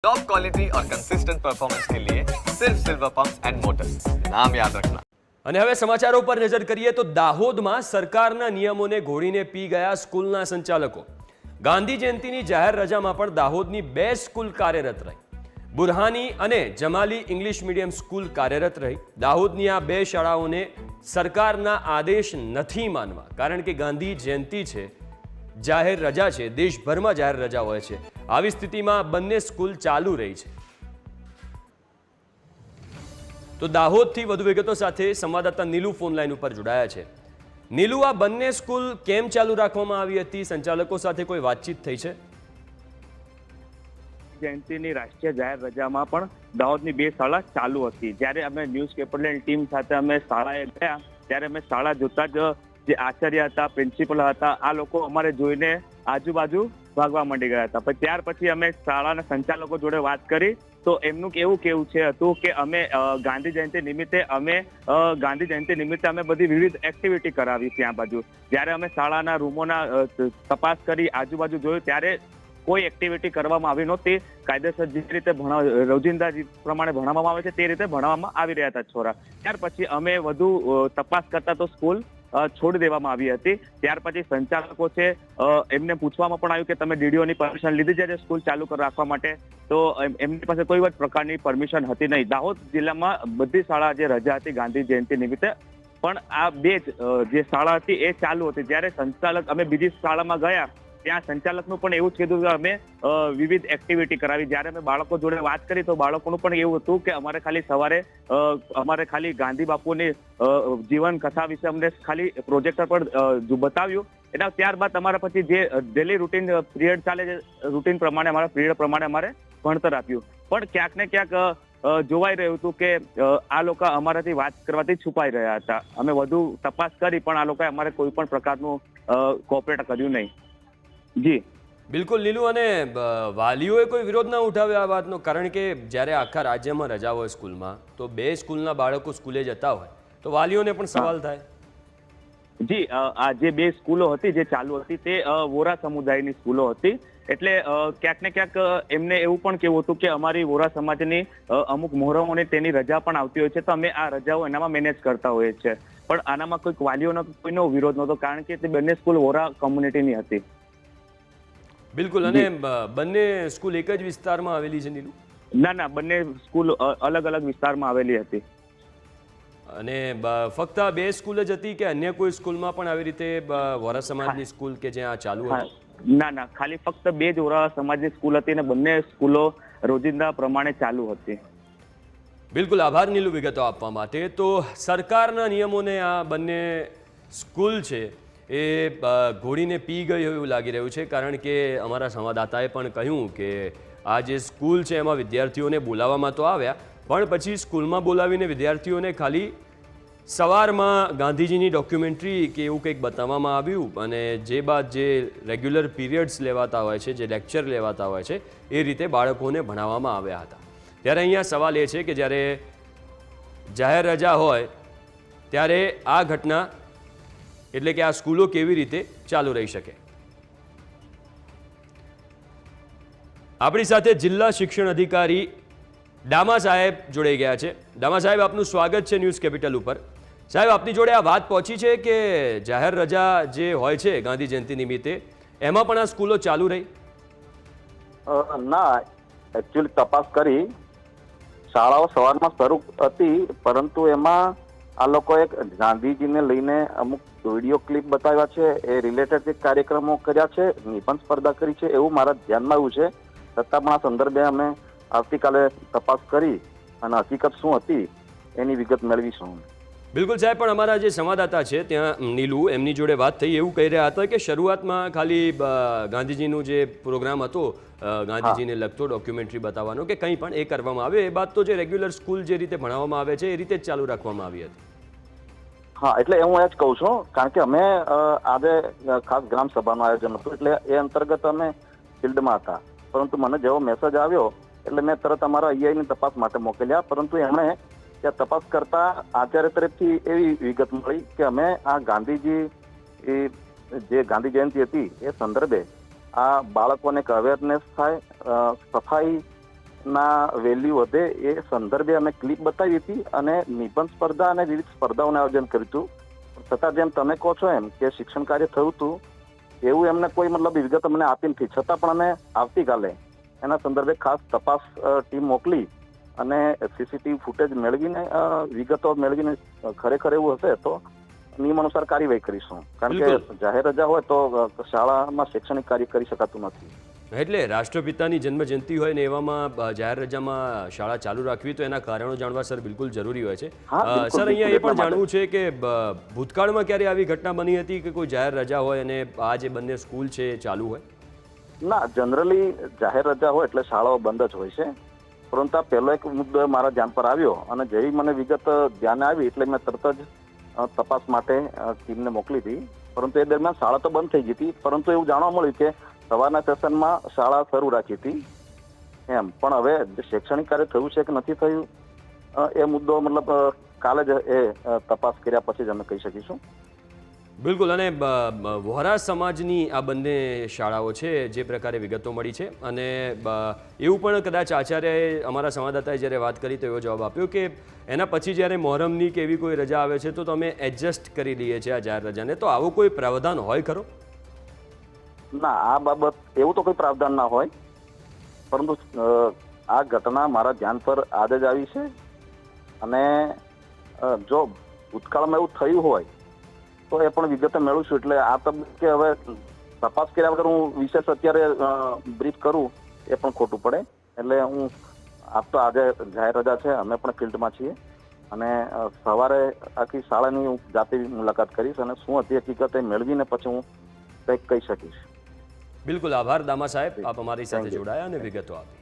Top quality और consistent performance के लिए सिर्फ सिल्वर पंप्स एंड मोटर्स, नाम याद रखना। અને હવે સમાચારો પર નજર કરીએ તો દાહોદમાં સરકારના નિયમોને ઘોડીને પી ગયા સ્કૂલના સંચાલકો। ગાંધી જયંતિની જાહેર રજામાં પણ દાહોદની 2 સ્કૂલ કાર્યરત રહી। બુરહાની અને જમાલી ઇંગ્લિશ મીડિયમ સ્કૂલ કાર્યરત રહી। દાહોદની આ 2 શાળાઓને સરકારના આદેશ નથી માનવા, કારણ કે ગાંધી જયંતિ છે, જાહેર રજા છે, દેશભરમાં જાહેર રજા હોય છે। આવી સ્થિતિમાં બંને સ્કૂલ ચાલુ રહી છે। તો દાહોદથી વધુ વિગતો સાથે સંવાદદાતા નીલુ ફોન લાઈન ઉપર જોડાયા છે। નીલુ, આ બંને સ્કૂલ કેમ ચાલુ રાખવામાં આવી હતી? સંચાલકો સાથે કોઈ વાતચીત થઈ છે? જયંતિની રાષ્ટ્રીય જાહેર રજામાં પણ દાહોદની 2 શાળા ચાલુ હતી। જ્યારે અમે ન્યૂઝ કેપિટલ ટીમ સાથે અમે શાળાએ ગયા ત્યારે અમે શાળા જોતા જ જે આચાર્ય હતા, પ્રિન્સિપલ હતા, આ લોકો અમારે જોઈને આજુબાજુ ભાગવા માંડી ગયા હતા। પણ ત્યાર પછી અમે શાળાના સંચાલકો જોડે વાત કરી તો એમનું એવું કેવું હતું કે અમે ગાંધી જયંતિ નિમિત્તે અમે બધી વિવિધ એક્ટિવિટી કરાવી ત્યાં બાજુ। જ્યારે અમે શાળાના રૂમોના તપાસ કરી, આજુબાજુ જોયું ત્યારે કોઈ એક્ટિવિટી કરવામાં આવી નહોતી। કાયદેસર જે રીતે રોજિંદા પ્રમાણે ભણાવવામાં આવે છે તે રીતે ભણાવવામાં આવી રહ્યા હતા છોરા। ત્યાર પછી અમે વધુ તપાસ કરતા તો સ્કૂલ છોડી દેવામાં આવી હતી। ત્યાર પછી સંચાલકો છે એમને પૂછવામાં પણ આવ્યું કે તમે ડીડીઓની પરમિશન લીધી છે સ્કૂલ ચાલુ રાખવા માટે? તો એમની પાસે કોઈ જ પ્રકારની પરમિશન હતી નહીં। દાહોદ જિલ્લામાં બધી શાળા જે રજા હતી ગાંધી જયંતિ નિમિત્તે, પણ આ 2 જે શાળા હતી એ ચાલુ હતી। જ્યારે સંચાલક અમે બીજી શાળામાં ગયા ત્યાં સંચાલકનું પણ એવું જ કીધું કે અમે વિવિધ એક્ટિવિટી કરાવી। જ્યારે અમે બાળકો જોડે વાત કરી તો બાળકોનું પણ એવું હતું કે અમારે ખાલી સવારે ખાલી ગાંધી બાપુની જીવન કથા વિશે અમને ખાલી પ્રોજેક્ટર પર બતાવ્યું। એના ત્યારબાદ અમારા પછી જે ડેલી રૂટીન પીરિયડ ચાલે છે, રૂટીન પ્રમાણે અમારા પીરિયડ પ્રમાણે અમારે ભણતર આપ્યું। પણ ક્યાંક ને ક્યાંક જોવાઈ રહ્યું હતું કે આ લોકો અમારાથી વાત કરવાથી છુપાઈ રહ્યા હતા। અમે વધુ તપાસ કરી પણ આ લોકોએ અમારે કોઈ પણ પ્રકારનું કોઓપરેટ કર્યું નહીં। જી બિલકુલ નીલુ, અને વાલીઓએ કોઈ વિરોધ ના ઉઠાવ્યો આ વાતનો? કારણ કે જ્યારે આખા રાજ્યમાં રજા હોય સ્કૂલમાં તો 2 સ્કૂલના બાળકો સ્કૂલે જતા હોય તો વાલીઓને પણ સવાલ થાય। જી, આ જે 2 સ્કૂલો હતી જે ચાલુ હતી તે વોરા સમુદાયની સ્કૂલો હતી। એટલે ક્યાંક ને ક્યાંક એમને એવું પણ કેવું હતું કે અમારી વોરા સમાજની અમુક મોહરમોને તેની રજા પણ આવતી હોય છે તો અમે આ રજાઓ એનામાં મેનેજ કરતા હોઈએ છીએ। પણ આનામાં કોઈક વાલીઓનો કોઈનો વિરોધ નહોતો, કારણ કે તે બંને સ્કૂલ વોરા કોમ્યુનિટીની હતી। બિલકુલ, અને બંને સ્કૂલ એક જ વિસ્તારમાં આવેલી છે નીલુ? ના, બંને સ્કૂલ અલગ અલગ વિસ્તારમાં આવેલી હતી। અને ફક્ત આ 2 સ્કૂલ જ હતી કે અન્ય કોઈ સ્કૂલમાં પણ આવી રીતે વોરા સમાજની સ્કૂલ કે જ્યાં ચાલુ હતી? ના, ખાલી ફક્ત 2 જ વોરા સમાજની સ્કૂલ હતી અને બંને સ્કૂલો રોજિંદા પ્રમાણે ચાલુ હતી। બિલકુલ, આભાર નીલુ વિગતો આપવા માટે। તો સરકારના નિયમોને આ બંને સ્કૂલ છે એ ઘોડીને પી ગઈ હોય એવું લાગી રહ્યું છે, કારણ કે અમારા સંવાદદાતાએ પણ કહ્યું કે આ જે સ્કૂલ છે એમાં વિદ્યાર્થીઓને બોલાવવામાં તો આવ્યા, પણ પછી સ્કૂલમાં બોલાવીને વિદ્યાર્થીઓને ખાલી સવારમાં ગાંધીજીની ડોક્યુમેન્ટરી કે એવું કંઈક બતાવવામાં આવ્યું અને જે બાદ જે રેગ્યુલર પીરિયડ્સ લેવાતા હોય છે, જે લેક્ચર લેવાતા હોય છે, એ રીતે બાળકોને ભણાવવામાં આવ્યા હતા। ત્યારે અહીંયા સવાલ એ છે કે જ્યારે જાહેર રજા હોય ત્યારે આ ઘટના એટલે કે આ સ્કૂલો કેવી રીતે ચાલુ રહી શકે? આપણી સાથે જિલ્લા શિક્ષણ અધિકારી ડામા સાહેબ જોડાઈ ગયા છે। ડામા સાહેબ, આપનું સ્વાગત છે ન્યૂઝ કેપિટલ ઉપર। સાહેબ, આપની જોડે આ વાત પહોંચી છે કે જાહેર રજા જે હોય છે ગાંધી જયંતિ નિમિત્તે એમાં પણ આ સ્કૂલો ચાલુ રહી? ના, એકચ્યુઅલી તપાસ કરી, શાળાઓ સવારમાં શરૂ હતી, પરંતુ એમાં આ લોકોએ ગાંધીજીને લઈને અમુક વિડીયો ક્લિપ બતાવ્યા છે, એ રિલેટેડ જે કાર્યક્રમો કર્યા છે, નિબંધ સ્પર્ધા કરી છે, એવું મારા ધ્યાનમાં આવ્યું છે। છતાં પણ આ સંદર્ભે અમે આવતીકાલે તપાસ કરી અને હકીકત શું હતી એની વિગત મેળવીશું। બિલકુલ સાહેબ, પણ અમારા જે સંવાદદાતા છે ત્યાં નીલુ, એમની જોડે વાત થઈ, એવું કહી રહ્યા હતા કે શરૂઆતમાં ખાલી ગાંધીજીનો જે પ્રોગ્રામ હતો ગાંધીજીને લગતો ડોક્યુમેન્ટરી બતાવવાનો કે કંઈ પણ એ કરવામાં આવે, એ બાદ તો જે રેગ્યુલર સ્કૂલ જે રીતે ભણાવવામાં આવે છે એ રીતે જ ચાલુ રાખવામાં આવી હતી। હા, એટલે હું એ જ કહું છું, કારણ કે અમે આજે ખાસ ગ્રામ સભાનું આયોજન હતું એટલે એ અંતર્ગત અમે ફિલ્ડમાં હતા, પરંતુ મને જેવો મેસેજ આવ્યો એટલે મેં તરત અમારા આઈઆઈની તપાસ માટે મોકલ્યા, પરંતુ એમણે ત્યાં તપાસ કરતા આચાર્ય તરફથી એવી વિગત મળી કે અમે આ ગાંધીજી જે ગાંધી જયંતિ હતી એ સંદર્ભે આ બાળકોને એક અવેરનેસ થાય, સફાઈ ના વેલ્યુ વધે એ સંદર્ભે અમે ક્લિપ બતાવી હતી અને નિબંધ સ્પર્ધા અને વિવિધ સ્પર્ધાઓનું આયોજન કર્યું હતું. છતાં જેમ તમે કહો છો એમ કે શિક્ષણ કાર્ય થયું હતું એવું એમને કોઈ મતલબ વિગત અમને આપી નથી. છતાં પણ અમે આવતીકાલે એના સંદર્ભે ખાસ તપાસ ટીમ મોકલી અને સીસીટીવી ફૂટેજ મેળવીને વિગતો મેળવીને ખરેખર એવું હશે તો નિયમ અનુસાર કાર્યવાહી કરીશું. કારણ કે જાહેર રજા હોય તો શાળામાં શૈક્ષણિક કાર્ય કરી શકાતું નથી. એટલે રાષ્ટ્રપિતાની જન્મજયંતિ હોય ને એવામાં જાહેર રજામાં શાળા ચાલુ રાખવી તો એના કારણો જાણવા સર બિલકુલ જરૂરી હોય છે. સર અહીંયા એ પણ જાણવું છે કે ભૂતકાળમાં ક્યારે આવી ઘટના બની હતી કે કોઈ જાહેર રજા હોય અને આ જે બંને સ્કૂલ છે એ ચાલુ હોય? ના, જનરલી જાહેર રજા હોય એટલે શાળાઓ બંધ જ હોય છે. પરંતુ આ પહેલો એક મુદ્દો મારા ધ્યાન પર આવ્યો અને જેવી મને વિગત ધ્યાને આવી એટલે મેં તરત જ તપાસ માટે ટીમને મોકલી હતી. પરંતુ એ દરમિયાન શાળા તો બંધ થઈ ગઈ હતી. પરંતુ એવું જાણવા મળ્યું કે સવારના સેશનમાં શાળા શરૂ રાખી હતી એમ. પણ હવે શૈક્ષણિક કાર્ય થયું છે કે નથી થયું એ મુદ્દો મતલબ કાલે જ એ તપાસ કર્યા પછી જ અમે કહી શકીશું. બિલકુલ. અને વોરા સમાજની આ બંને શાળાઓ છે જે પ્રકારે વિગતો મળી છે અને એવું પણ કદાચ આચાર્યએ અમારા સંવાદદાતાએ જ્યારે વાત કરી તો એવો જવાબ આપ્યો કે એના પછી જ્યારે મોહરમની કે એવી કોઈ રજા આવે છે તો તમે એડજસ્ટ કરી લઈએ છીએ આ જાહેર રજાને. તો આવો કોઈ પ્રાવધાન હોય ખરો? ના, આ બાબત એવું તો કોઈ પ્રાવધાન ના હોય. પરંતુ આ ઘટના મારા ધ્યાન પર આજે જ આવી છે અને જો ભૂતકાળમાં એવું થયું હોય તો એ પણ વિગતે મેળવું છું. એટલે આ તબક્કે હવે તપાસ કર્યા વગર હું વિશેષ અત્યારે બ્રીફ કરું એ પણ ખોટું પડે. એટલે હું આપ તો આજે જાહેર રજા છે, અમે પણ ફિલ્ડમાં છીએ અને સવારે આખી શાળાની હું જાતે મુલાકાત કરીશ અને શું હતી હકીકત એ મેળવીને પછી હું કંઈક કહી શકીશ. બિલકુલ. આભાર દામા સાહેબ, આપ અમારી સાથે જોડાયા અને વિગતો આપી.